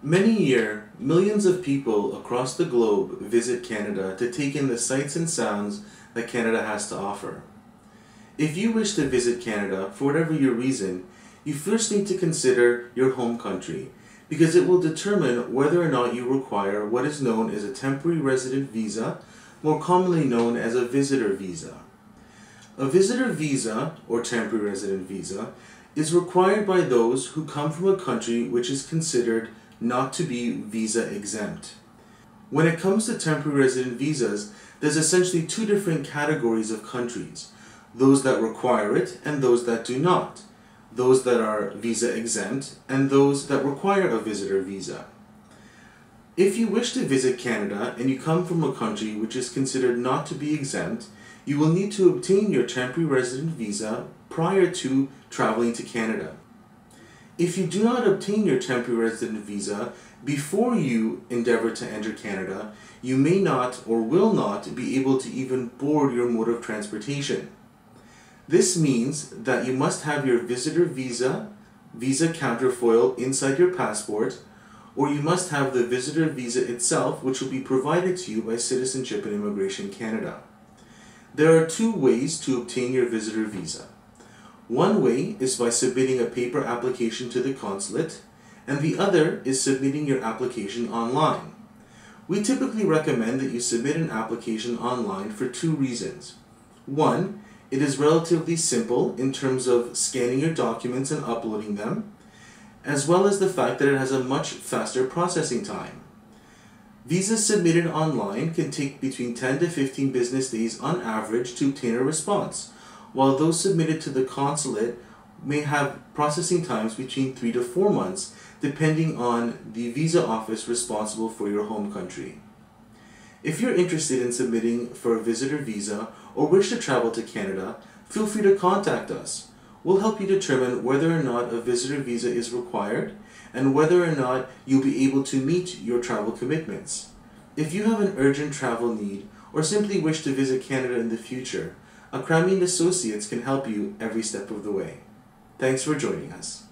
Many year, millions of people across the globe visit Canada to take in the sights and sounds that Canada has to offer. If you wish to visit Canada for whatever your reason, you first need to consider your home country, because it will determine whether or not you require what is known as a temporary resident visa, more commonly known as a visitor visa. A visitor visa, or temporary resident visa, is required by those who come from a country which is considered not to be visa exempt. When it comes to temporary resident visas, there's essentially two different categories of countries: those that require it and those that do not, those that are visa exempt and those that require a visitor visa. If you wish to visit Canada and you come from a country which is considered not to be exempt, you will need to obtain your temporary resident visa prior to traveling to Canada. If you do not obtain your temporary resident visa before you endeavor to enter Canada, you may not or will not be able to even board your mode of transportation. This means that you must have your visitor visa counterfoil inside your passport, or you must have the visitor visa itself, which will be provided to you by Citizenship and Immigration Canada. There are two ways to obtain your visitor visa. One way is by submitting a paper application to the consulate, and the other is submitting your application online. We typically recommend that you submit an application online for two reasons. One, it is relatively simple in terms of scanning your documents and uploading them, as well as the fact that it has a much faster processing time. Visas submitted online can take between 10 to 15 business days on average to obtain a response, while those submitted to the consulate may have processing times between 3 to 4 months, depending on the visa office responsible for your home country. If you're interested in submitting for a visitor visa or wish to travel to Canada, feel free to contact us. We'll help you determine whether or not a visitor visa is required and whether or not you'll be able to meet your travel commitments. If you have an urgent travel need or simply wish to visit Canada in the future, Akrami & Associates can help you every step of the way. Thanks for joining us.